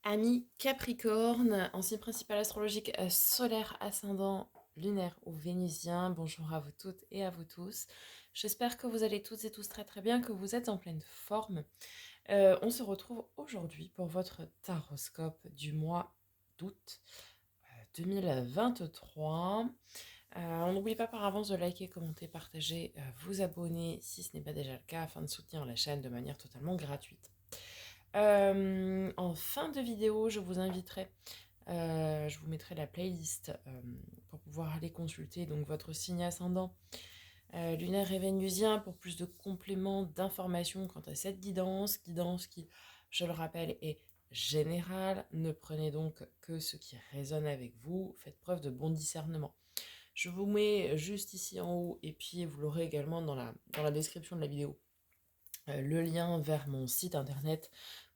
Ami Capricorne, en signe principal astrologique solaire, ascendant, lunaire ou vénusien, bonjour à vous toutes et à vous tous. J'espère que vous allez toutes et tous très très bien, que vous êtes en pleine forme. On se retrouve aujourd'hui pour votre taroscope du mois d'août 2023. On n'oublie pas par avance de liker, commenter, partager, vous abonner si ce n'est pas déjà le cas afin de soutenir la chaîne de manière totalement gratuite. En fin de vidéo, je vous inviterai, je vous mettrai la playlist pour pouvoir aller consulter donc votre signe ascendant lunaire et vénusien pour plus de compléments d'informations quant à cette guidance qui, je le rappelle, est générale. Ne prenez donc que ce qui résonne avec vous, faites preuve de bon discernement. Je vous mets juste ici en haut et puis vous l'aurez également dans la description de la vidéo le lien vers mon site internet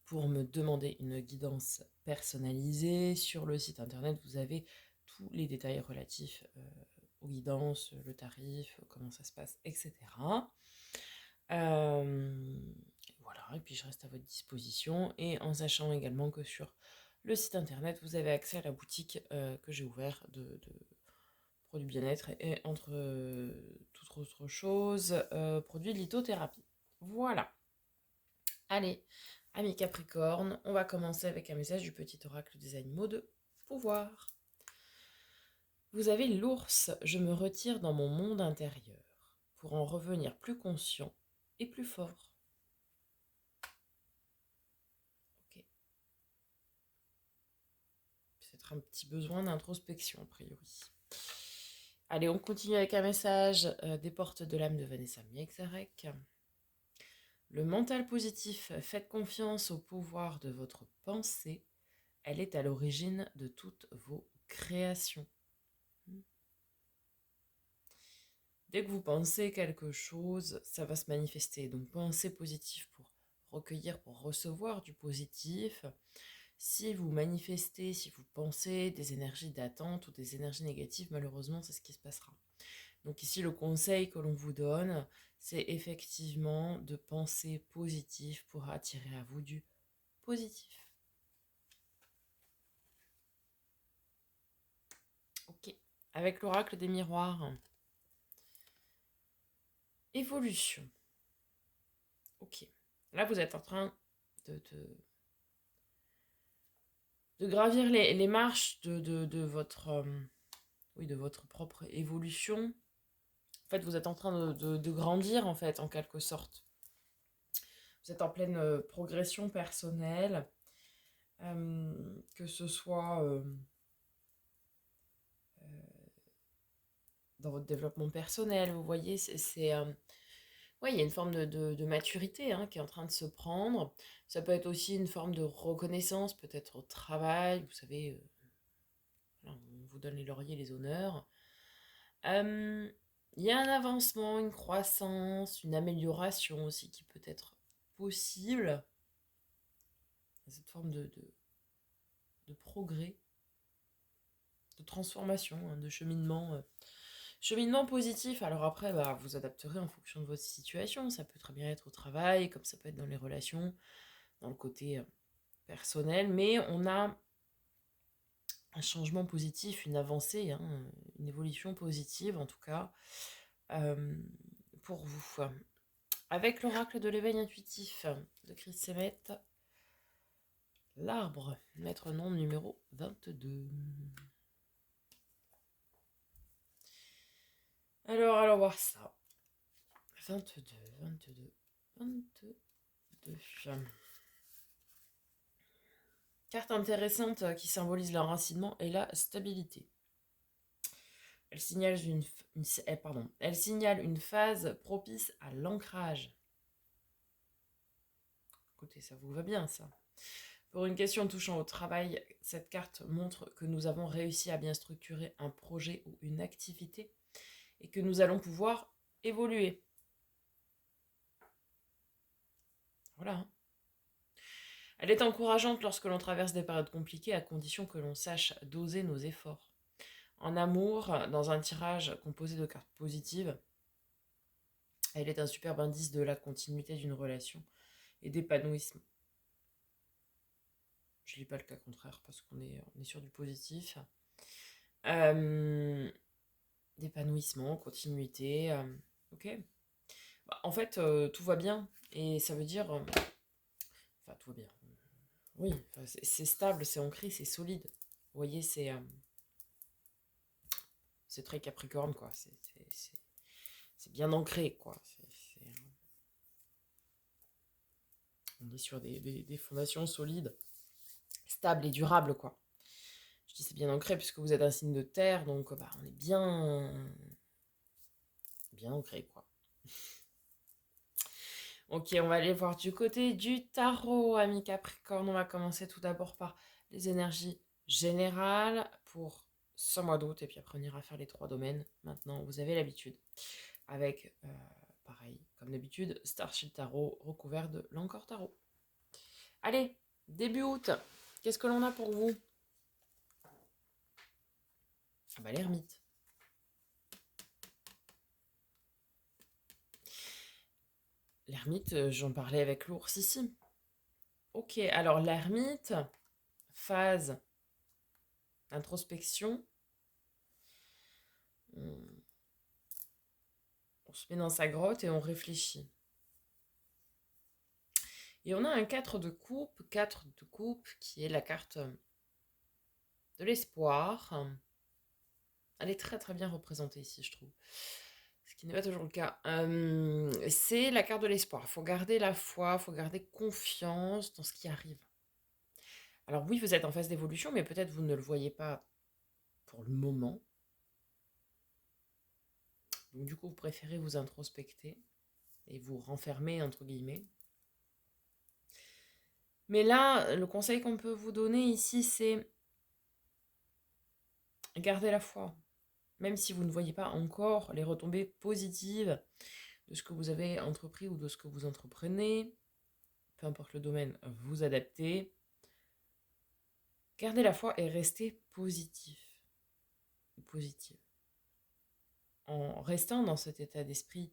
pour me demander une guidance personnalisée. Sur le site internet, vous avez tous les détails relatifs aux guidances, le tarif, comment ça se passe, etc. Voilà, et puis je reste à votre disposition. Et en sachant également que sur le site internet, vous avez accès à la boutique que j'ai ouverte de produits bien-être et entre toute autre chose, produits de lithothérapie. Voilà. Allez, amis Capricorne, on va commencer avec un message du petit oracle des animaux de pouvoir. Vous avez l'ours, je me retire dans mon monde intérieur pour en revenir plus conscient et plus fort. Ok. C'est un petit besoin d'introspection a priori. Allez, on continue avec un message des portes de l'âme de Vanessa Miexarek. Le mental positif, faites confiance au pouvoir de votre pensée. Elle est à l'origine de toutes vos créations. Dès que vous pensez quelque chose, ça va se manifester. Donc pensez positif pour recueillir, pour recevoir du positif. Si vous manifestez, si vous pensez des énergies d'attente ou des énergies négatives, malheureusement, c'est ce qui se passera. Donc ici, le conseil que l'on vous donne, c'est effectivement de penser positif pour attirer à vous du positif. Ok. Avec l'oracle des miroirs. Évolution. Ok. Là, vous êtes en train de gravir les marches de votre, oui, de votre propre évolution. En fait, vous êtes en train de grandir, en fait, en quelque sorte. Vous êtes en pleine progression personnelle, que ce soit dans votre développement personnel, vous voyez, ouais, il y a une forme de maturité hein, qui est en train de se prendre. Ça peut être aussi une forme de reconnaissance, peut-être au travail, vous savez, voilà, on vous donne les lauriers, les honneurs. Il y a un avancement, une croissance, une amélioration aussi qui peut être possible. Cette forme de progrès, de transformation, hein, de cheminement. Cheminement positif, alors après, bah, vous adapterez en fonction de votre situation. Ça peut très bien être au travail, comme ça peut être dans les relations, dans le côté personnel, mais on a un changement positif, une avancée, hein, une évolution positive en tout cas, euh, pour vous. Avec l'oracle de l'éveil intuitif de Chris Semet, l'arbre, maître nom numéro 22. Alors, allons voir ça. 22, 22, 22. Carte intéressante qui symbolise l'enracinement et la stabilité. Elle signale elle signale une phase propice à l'ancrage. Écoutez, ça vous va bien ça. Pour une question touchant au travail, cette carte montre que nous avons réussi à bien structurer un projet ou une activité et que nous allons pouvoir évoluer. Voilà. Elle est encourageante lorsque l'on traverse des périodes compliquées à condition que l'on sache doser nos efforts. En amour, dans un tirage composé de cartes positives, elle est un superbe indice de la continuité d'une relation et d'épanouissement. Je lis pas le cas contraire parce on est sur du positif. D'épanouissement, continuité. Ok. Bah, en fait, tout va bien. Et ça veut dire... Enfin, tout va bien. Oui, enfin, c'est stable, c'est ancré, c'est solide. Vous voyez, c'est très Capricorne, quoi. C'est bien ancré, quoi. On est sur des fondations solides, stables et durables, quoi. Je dis c'est bien ancré puisque vous êtes un signe de terre, donc bah, on est bien ancré, quoi. Ok, on va aller voir du côté du tarot, ami Capricorne. On va commencer tout d'abord par les énergies générales pour ce mois d'août. Et puis après, on ira faire les 3 domaines. Maintenant, vous avez l'habitude. Avec, pareil, comme d'habitude, Starship Tarot recouvert de l'Encore Tarot. Allez, début août. Qu'est-ce que l'on a pour vous? Ah bah, l'ermite. L'ermite, j'en parlais avec l'ours ici. Ok, alors l'ermite, phase introspection. On se met dans sa grotte et on réfléchit. Et on a un 4 de coupe qui est la carte de l'espoir. Elle est très très bien représentée ici, je trouve. Ce qui n'est pas toujours le cas. C'est la carte de l'espoir. Il faut garder la foi, il faut garder confiance dans ce qui arrive. Alors oui, vous êtes en phase d'évolution, mais peut-être vous ne le voyez pas pour le moment. Donc du coup, vous préférez vous introspecter et vous renfermer, entre guillemets. Mais là, le conseil qu'on peut vous donner ici, c'est garder la foi. Même si vous ne voyez pas encore les retombées positives de ce que vous avez entrepris ou de ce que vous entreprenez, peu importe le domaine, vous adaptez. Gardez la foi et restez positif. Positive. En restant dans cet état d'esprit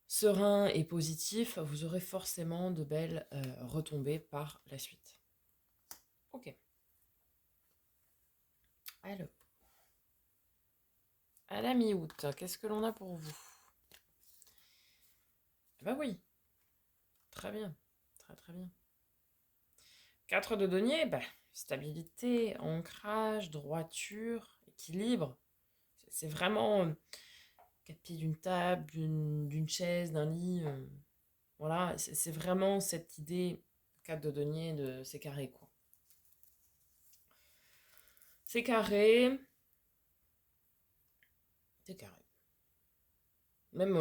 serein et positif, vous aurez forcément de belles retombées par la suite. Ok. Alors, à la mi-août, qu'est-ce que l'on a pour vous? Bah oui, très bien, très très bien. 4 de denier, bah, stabilité, ancrage, droiture, équilibre. C'est vraiment 4 pieds d'une table, d'une chaise, d'un lit. Voilà, c'est vraiment cette idée, 4 de denier, de c'est carré, quoi. C'est carré. C'est carré. Même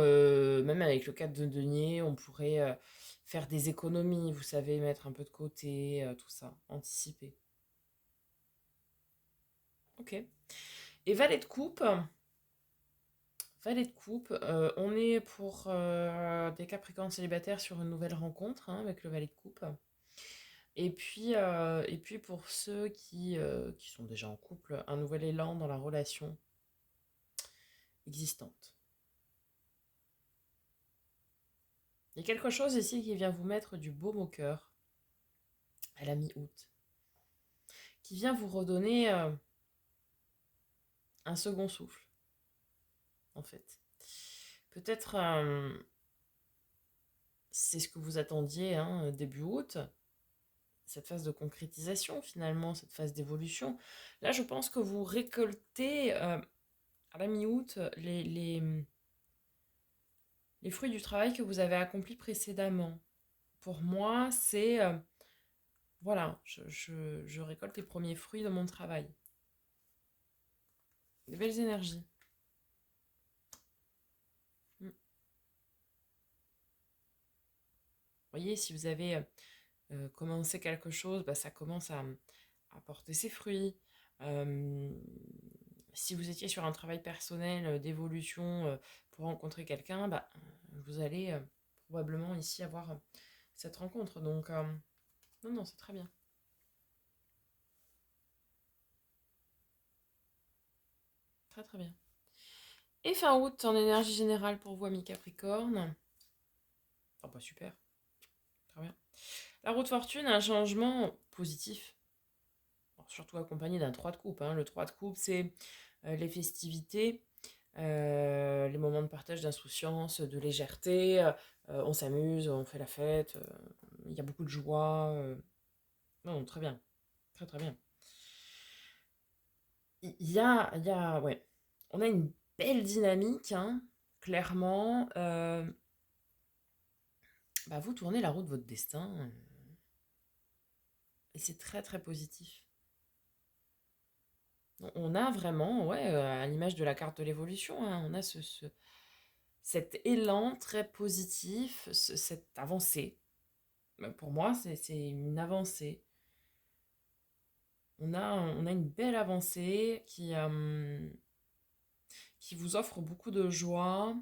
avec le 4 de denier, on pourrait faire des économies, vous savez, mettre un peu de côté, tout ça, anticiper. Ok. Et valet de coupe. Valet de coupe, on est pour des Capricornes célibataires sur une nouvelle rencontre hein, avec le valet de coupe. Et puis pour ceux qui sont déjà en couple, un nouvel élan dans la relation existante. Il y a quelque chose ici qui vient vous mettre du baume au cœur à la mi-août, qui vient vous redonner un second souffle, en fait. Peut-être c'est ce que vous attendiez hein, début août, cette phase de concrétisation finalement, cette phase d'évolution. Là, je pense que vous récoltez à la mi-août les fruits du travail que vous avez accompli précédemment. Pour moi, c'est... voilà, je récolte les premiers fruits de mon travail. Des belles énergies. Vous voyez, si vous avez commencé quelque chose, bah, ça commence à porter ses fruits. Si vous étiez sur un travail personnel d'évolution pour rencontrer quelqu'un, bah, vous allez probablement ici avoir cette rencontre. Donc, non, c'est très bien. Très, très bien. Et fin août, en énergie générale pour vous, amis Capricorne. Ah bah super. Très bien. La roue de fortune, un changement positif, bon, surtout accompagné d'un 3 de coupe, hein. Le 3 de coupe, c'est les festivités, les moments de partage, d'insouciance, de légèreté. On s'amuse, on fait la fête, il y a beaucoup de joie. Non, très bien, très très bien. Ouais, on a une belle dynamique, hein, clairement. Bah, vous tournez la roue de votre destin, et c'est très très positif. On a vraiment, ouais, à l'image de la carte de l'évolution, hein, on a cet élan très positif, cette avancée. Pour moi, c'est une avancée. On a une belle avancée qui vous offre beaucoup de joie,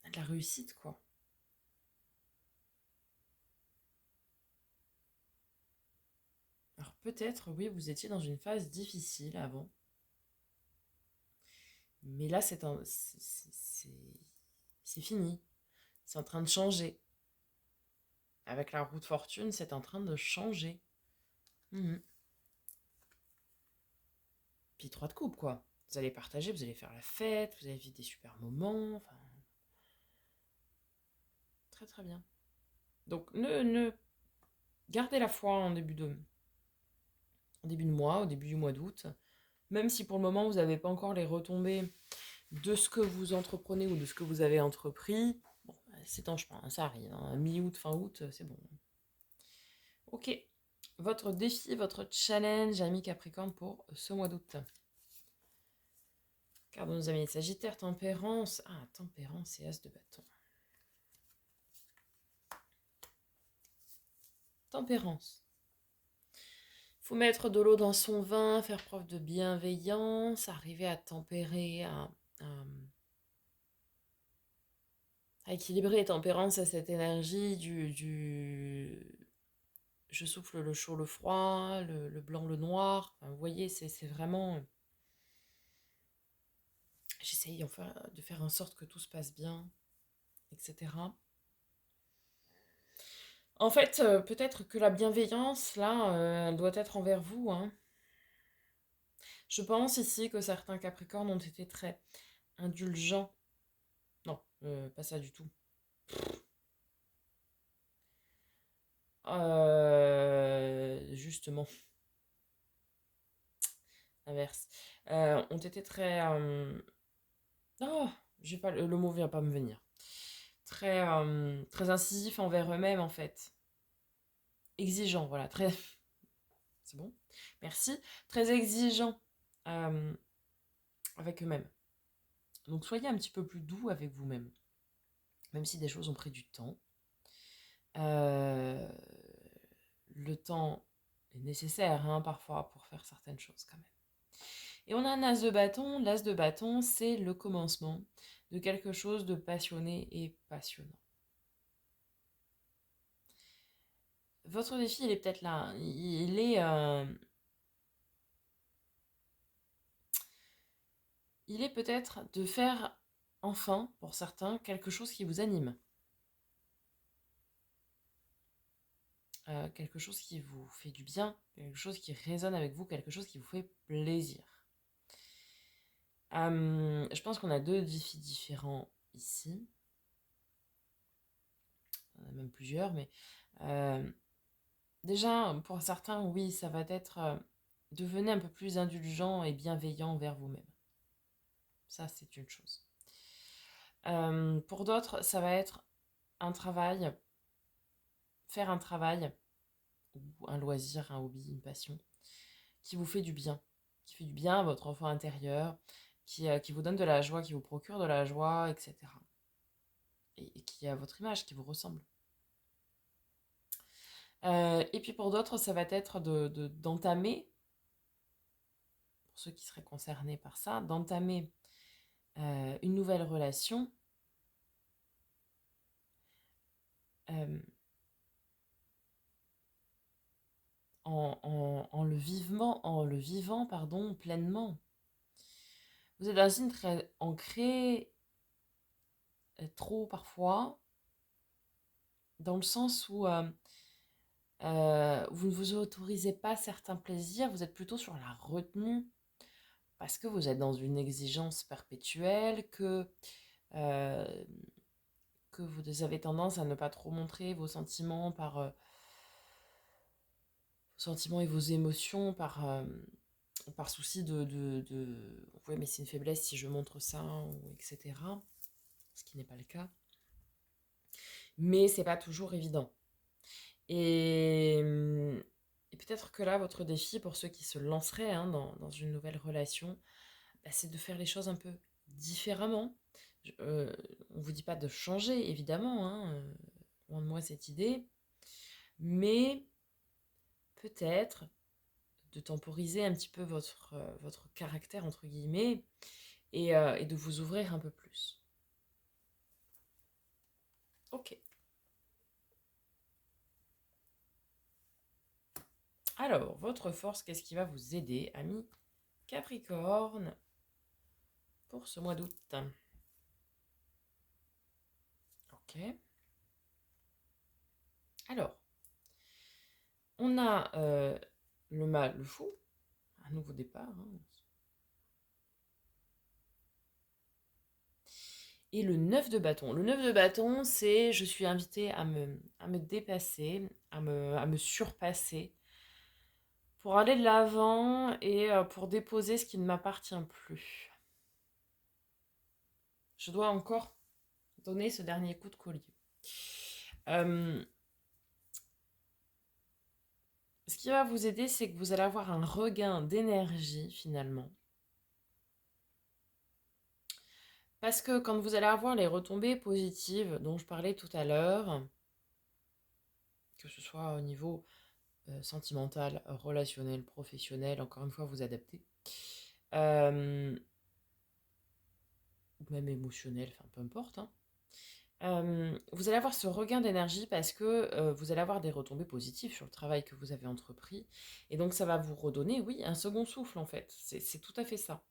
de la réussite, quoi. Alors peut-être, oui, vous étiez dans une phase difficile avant, mais là, c'est fini. C'est en train de changer. Avec la roue de fortune, c'est en train de changer. Mhm. Puis 3 de coupe, quoi. Vous allez partager, vous allez faire la fête, vous allez vivre des super moments. Enfin, très très bien. Donc, gardez la foi en début de mois, au début du mois d'août. Même si pour le moment, vous n'avez pas encore les retombées de ce que vous entreprenez ou de ce que vous avez entrepris, bon, c'est temps, je pense, ça arrive. Hein. Mi-août, fin août, c'est bon. Ok. Votre défi, votre challenge, ami Capricorne, pour ce mois d'août. Car de nos amis Sagittaire, Tempérance. Ah, Tempérance et As de bâton. Tempérance. Il faut mettre de l'eau dans son vin, faire preuve de bienveillance, arriver à tempérer, à équilibrer. Tempérance, à cette énergie je souffle le chaud, le froid, le blanc, le noir. Enfin, vous voyez, c'est vraiment. J'essaye enfin de faire en sorte que tout se passe bien, etc. En fait, peut-être que la bienveillance, là, elle doit être envers vous, hein. Je pense ici que certains Capricornes ont été très indulgents. Non, pas ça du tout. Justement, inverse. Ont été très. Oh, j'ai pas, le mot vient pas me venir. Très, très incisifs envers eux-mêmes, en fait. Exigeants, voilà. Très. C'est bon? Merci. Très exigeants euh, avec eux-mêmes. Donc soyez un petit peu plus doux avec vous-même. Même si des choses ont pris du temps. Euh, le temps est nécessaire, hein, parfois, pour faire certaines choses, quand même. Et on a un as de bâton. L'as de bâton, c'est le commencement de quelque chose de passionné et passionnant. Votre défi, il est peut-être là. Il est peut-être de faire enfin, pour certains, quelque chose qui vous anime. Quelque chose qui vous fait du bien, quelque chose qui résonne avec vous, quelque chose qui vous fait plaisir. Je pense qu'on a deux défis différents ici. On en a même plusieurs, mais déjà, pour certains, oui, ça va être devenez un peu plus indulgent et bienveillant envers vous-même. Ça, c'est une chose. Pour d'autres, ça va être un travail, faire un travail, ou un loisir, un hobby, une passion, qui vous fait du bien, qui fait du bien à votre enfant intérieur, qui vous donne de la joie, qui vous procure de la joie, etc. Et qui est à votre image, qui vous ressemble. Et puis pour d'autres, ça va être d'entamer, pour ceux qui seraient concernés par ça, d'entamer une nouvelle relation euh, en le vivant pardon, pleinement. Vous êtes dans une très ancrée, trop parfois, dans le sens où vous ne vous autorisez pas certains plaisirs, vous êtes plutôt sur la retenue parce que vous êtes dans une exigence perpétuelle, euh, que vous avez tendance à ne pas trop montrer vos sentiments vos sentiments et vos émotions par souci ouais, mais c'est une faiblesse si je montre ça, ou etc. Ce qui n'est pas le cas. Mais c'est pas toujours évident. Et, et peut-être que là, votre défi pour ceux qui se lanceraient dans une nouvelle relation, bah, c'est de faire les choses un peu différemment. On ne vous dit pas de changer, évidemment, hein, loin de moi cette idée, mais peut-être de temporiser un petit peu votre caractère, entre guillemets, et de vous ouvrir un peu plus. Ok. Alors, votre force, qu'est-ce qui va vous aider, ami Capricorne, pour ce mois d'août? Ok. Alors, on a le mâle, le fou, un nouveau départ, hein. Et le 9 de bâton. Le 9 de bâton, c'est je suis invitée à me dépasser, à me surpasser, pour aller de l'avant et pour déposer ce qui ne m'appartient plus. Je dois encore donner ce dernier coup de collier. Ce qui va vous aider, c'est que vous allez avoir un regain d'énergie finalement. Parce que quand vous allez avoir les retombées positives dont je parlais tout à l'heure, que ce soit au niveau sentimental, relationnel, professionnel, encore une fois, vous adaptez, ou même émotionnel, enfin peu importe, hein. Vous allez avoir ce regain d'énergie parce que vous allez avoir des retombées positives sur le travail que vous avez entrepris. Et donc ça va vous redonner, oui, un second souffle en fait. C'est tout à fait ça.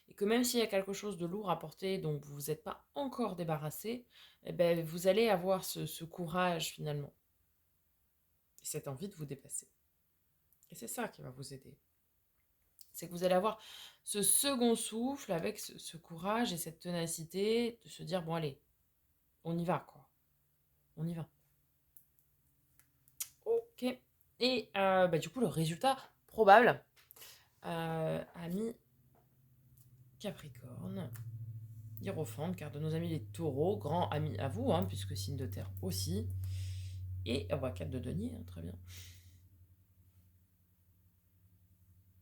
Et que même s'il y a quelque chose de lourd à porter dont vous n'êtes pas encore débarrassé, eh ben, vous allez avoir ce courage finalement. Et cette envie de vous dépasser. Et c'est ça qui va vous aider. C'est que vous allez avoir ce second souffle avec ce courage et cette ténacité de se dire, bon allez, on y va quoi. On y va. Ok. Et bah, du coup, le résultat probable, ami Capricorne, Hiérophante, car de nos amis les taureaux, grand ami à vous, hein, puisque signe de terre aussi. Et 4 de denier, hein, très bien.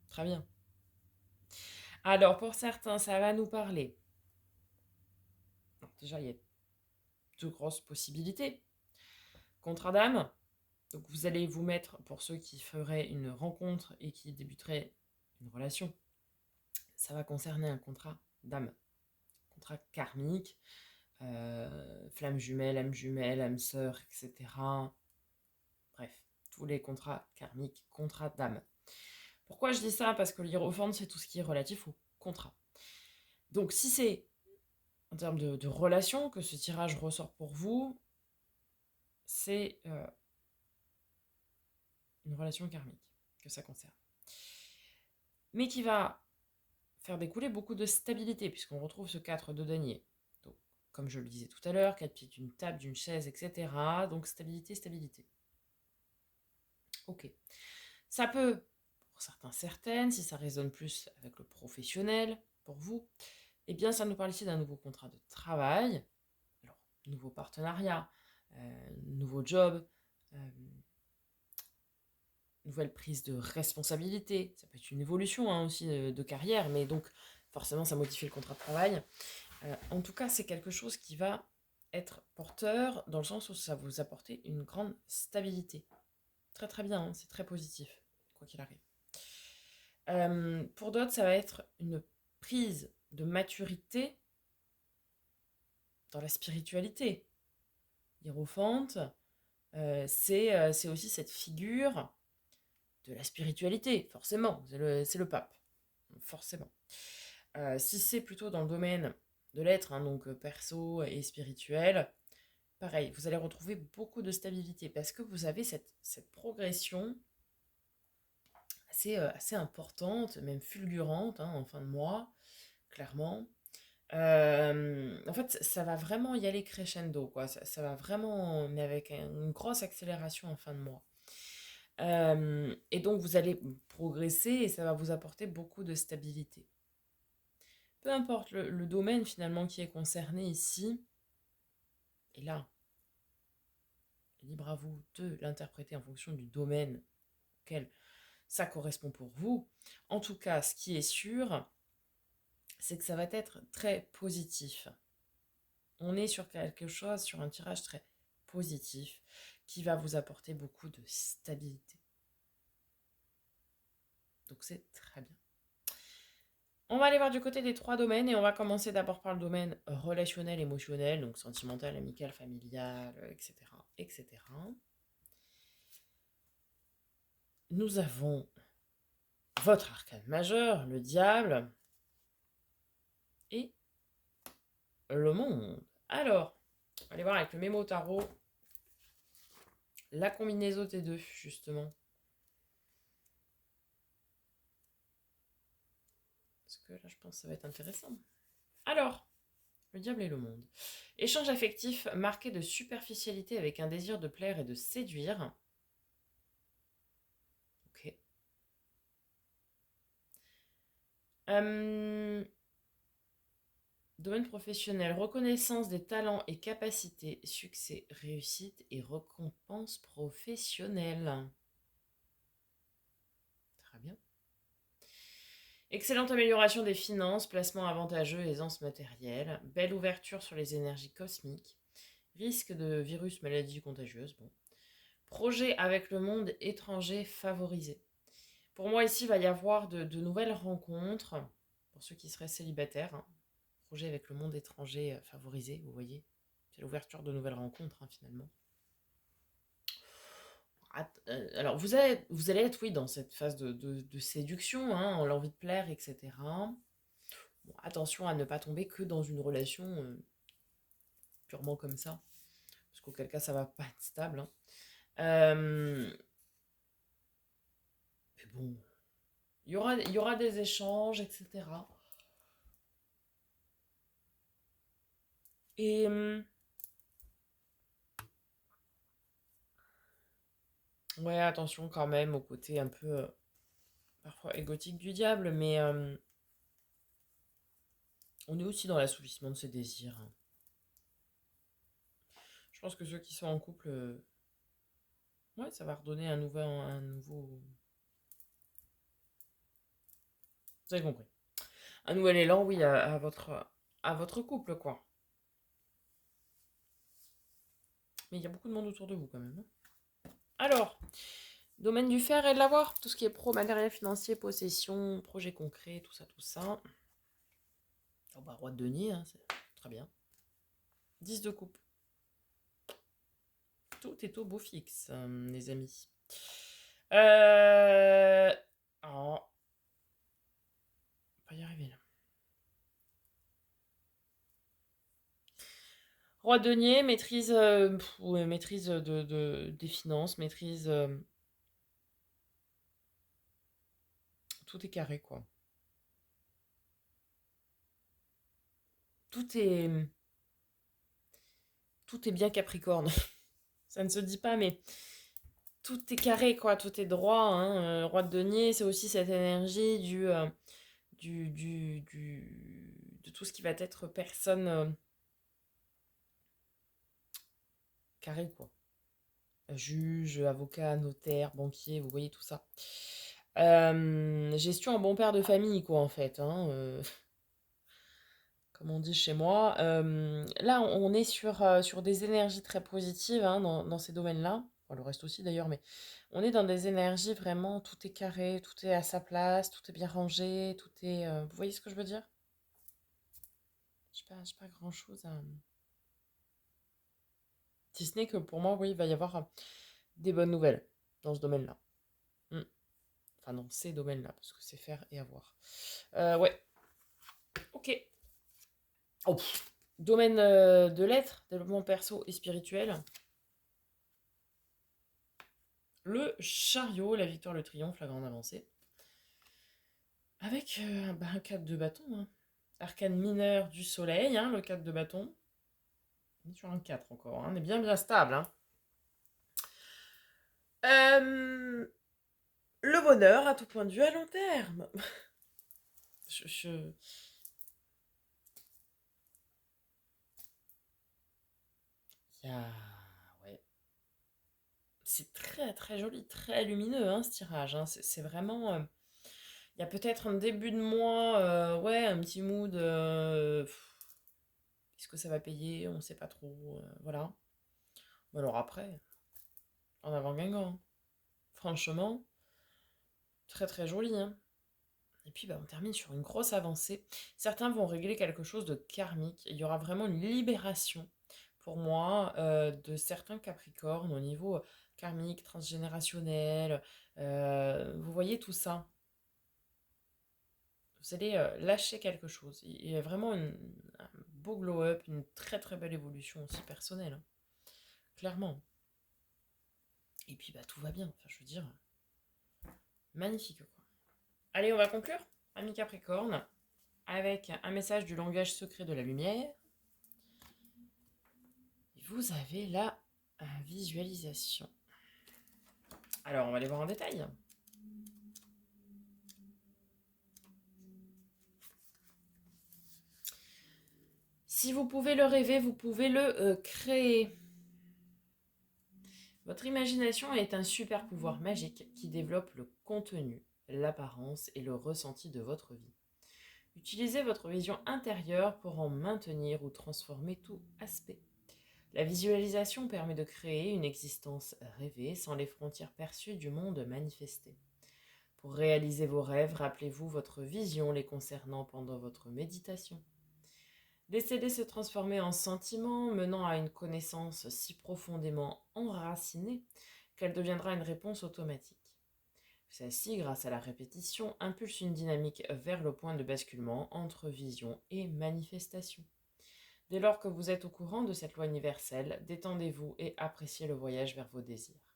Très bien. Alors, pour certains, ça va nous parler. Alors, déjà, il y a deux grosses possibilités. Contrat d'âme. Donc, vous allez vous mettre, pour ceux qui feraient une rencontre et qui débuteraient une relation, ça va concerner un contrat d'âme. Contrat karmique, flamme jumelle, âme sœur, etc. Bref, tous les contrats karmiques, contrats d'âme. Pourquoi je dis ça? Parce que l'hiérophante, c'est tout ce qui est relatif au contrat. Donc, si c'est en termes de relation que ce tirage ressort pour vous, c'est une relation karmique que ça concerne. Mais qui va faire découler beaucoup de stabilité, puisqu'on retrouve ce 4 de denier. Donc, comme je le disais tout à l'heure, 4 pieds d'une table, d'une chaise, etc. Donc, stabilité, stabilité. Ok. Ça peut, pour certains, certaines, si ça résonne plus avec le professionnel, pour vous, eh bien, ça nous parle ici d'un nouveau contrat de travail, alors, nouveau partenariat, nouveau job, nouvelle prise de responsabilité. Ça peut être une évolution aussi de carrière, mais donc, forcément, ça modifie le contrat de travail. En tout cas, c'est quelque chose qui va être porteur dans le sens où ça va vous apporter une grande stabilité. Très très bien, hein, c'est très positif, quoi qu'il arrive. Pour d'autres, ça va être une prise de maturité dans la spiritualité. Hiérophante, c'est aussi cette figure de la spiritualité, forcément, c'est le pape, forcément. Si c'est plutôt dans le domaine de l'être, hein, donc perso et spirituel, pareil, vous allez retrouver beaucoup de stabilité parce que vous avez cette progression assez importante, même fulgurante, hein, en fin de mois, clairement. En fait, ça va vraiment y aller crescendo, quoi. Ça va vraiment, mais avec une grosse accélération en fin de mois. Et donc, vous allez progresser et ça va vous apporter beaucoup de stabilité. Peu importe le domaine finalement qui est concerné ici, et là, libre à vous de l'interpréter en fonction du domaine auquel ça correspond pour vous. En tout cas, ce qui est sûr, c'est que ça va être très positif. On est sur quelque chose, sur un tirage très positif qui va vous apporter beaucoup de stabilité. Donc c'est très bien. On va aller voir du côté des 3 domaines et on va commencer d'abord par le domaine relationnel, émotionnel, donc sentimental, amical, familial, etc., etc. Nous avons votre arcane majeur, le diable et le monde. Alors, on va aller voir avec le mémo tarot la combinaison des deux, justement. Parce que là, je pense que ça va être intéressant. Alors, le diable et le monde. Échange affectif marqué de superficialité avec un désir de plaire et de séduire. Ok. Domaine professionnel, reconnaissance des talents et capacités, succès, réussite et récompense professionnelle. Très bien. Excellente amélioration des finances, placement avantageux, aisance matérielle, belle ouverture sur les énergies cosmiques, risque de virus, maladies contagieuses, bon. Projet avec le monde étranger favorisé. Pour moi, ici, il va y avoir de nouvelles rencontres, pour ceux qui seraient célibataires. Hein. Projet avec le monde étranger favorisé, vous voyez. C'est l'ouverture de nouvelles rencontres, hein, finalement. Alors, vous allez être, oui, dans cette phase de séduction, hein, l'envie de plaire, etc. Bon, attention à ne pas tomber que dans une relation purement comme ça, parce qu'auquel cas, ça va pas être stable. Hein. Mais bon, il y aura des échanges, etc. Et ouais, attention quand même au côté un peu parfois égotique du diable, mais on est aussi dans l'assouvissement de ses désirs. Hein. Je pense que ceux qui sont en couple, ouais, ça va redonner un nouveau. Vous avez compris. Un nouvel élan, oui, à votre couple, quoi. Mais il y a beaucoup de monde autour de vous quand même. Hein. Alors, domaine du faire et de l'avoir, tout ce qui est pro, matériel financier, possession, projet concret, tout ça, tout ça. Oh bah, roi de denier, hein, c'est très bien. 10 de coupe. Tout est au beau fixe, les amis. Oh, on va y arriver là. Roi de denier, maîtrise, ouais, maîtrise des finances, maîtrise. Tout est carré, quoi. Tout est, tout est bien Capricorne. Ça ne se dit pas, mais tout est carré, quoi. Tout est droit. Hein. Roi de denier, c'est aussi cette énergie de tout ce qui va être personne carrée, quoi. Juge, avocat, notaire, banquier, vous voyez tout ça. Gestion en bon père de famille, quoi, en fait. Hein, comme on dit chez moi. Là, on est sur des énergies très positives hein, dans ces domaines-là. Bon, le reste aussi d'ailleurs, mais on est dans des énergies vraiment, tout est carré, tout est à sa place, tout est bien rangé, tout est... vous voyez ce que je veux dire? J'ai pas grand-chose à... Si ce n'est que pour moi, oui, il va y avoir des bonnes nouvelles dans ce domaine-là. Hmm. Enfin, dans ces domaines-là, parce que c'est faire et avoir. Ouais, ok. Oh, Domaine de l'être, développement perso et spirituel. Le chariot, la victoire, le triomphe, la grande avancée. Avec un 4 de bâton. Hein. Arcane mineur du soleil, hein, le 4 de bâton. On est sur un 4 encore, hein, on est bien stable. Hein. Le bonheur à tout point de vue à long terme. je... Il y a... Ouais. C'est très joli, très lumineux, hein, ce tirage. Hein. C'est vraiment... Il y a peut-être un début de mois, ouais, un petit mood. Est-ce que ça va payer? On ne sait pas trop. Voilà. Alors après, en avant Guingamp. Hein. Franchement, très joli. Hein. Et puis bah, on termine sur une grosse avancée. Certains vont régler quelque chose de karmique. Il y aura vraiment une libération, pour moi, de certains Capricornes au niveau karmique, transgénérationnel. Vous voyez tout ça. Vous allez lâcher quelque chose. Il y a vraiment un beau glow-up, une très belle évolution aussi personnelle. Hein. Clairement. Et puis bah tout va bien. Enfin, je veux dire, magnifique quoi. Allez, on va conclure, ami Capricorne, avec un message du langage secret de la lumière. Vous avez la visualisation. Alors, on va aller voir en détail. Si vous pouvez le rêver, vous pouvez le créer. Votre imagination est un super pouvoir magique qui développe le contenu, l'apparence et le ressenti de votre vie. Utilisez votre vision intérieure pour en maintenir ou transformer tout aspect. La visualisation permet de créer une existence rêvée sans les frontières perçues du monde manifesté. Pour réaliser vos rêves, rappelez-vous votre vision les concernant pendant votre méditation. Laissez-les se transformer en sentiments menant à une connaissance si profondément enracinée qu'elle deviendra une réponse automatique. Celle-ci, grâce à la répétition, impulse une dynamique vers le point de basculement entre vision et manifestation. Dès lors que vous êtes au courant de cette loi universelle, détendez-vous et appréciez le voyage vers vos désirs.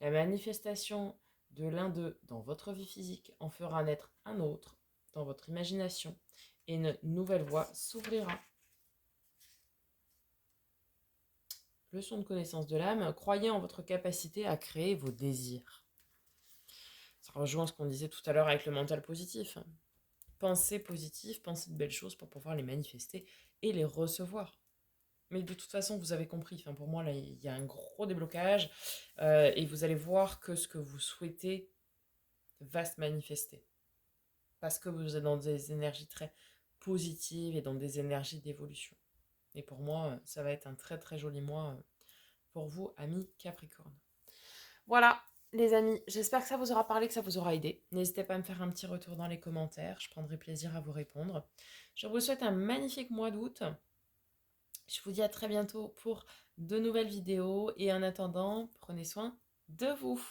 La manifestation de l'un d'eux dans votre vie physique en fera naître un autre dans votre imagination et une nouvelle voie s'ouvrira. Leçon de connaissance de l'âme, croyez en votre capacité à créer vos désirs. Ça rejoint ce qu'on disait tout à l'heure avec le mental positif. Pensez positif, pensez de belles choses pour pouvoir les manifester et les recevoir. Mais de toute façon, vous avez compris. Enfin, pour moi, là, il y a un gros déblocage et vous allez voir que ce que vous souhaitez va se manifester. Parce que vous êtes dans des énergies très positives et dans des énergies d'évolution. Et pour moi, ça va être un très joli mois pour vous, amis Capricorne. Voilà, les amis, j'espère que ça vous aura parlé, que ça vous aura aidé. N'hésitez pas à me faire un petit retour dans les commentaires, je prendrai plaisir à vous répondre. Je vous souhaite un magnifique mois d'août. Je vous dis à très bientôt pour de nouvelles vidéos et en attendant, prenez soin de vous.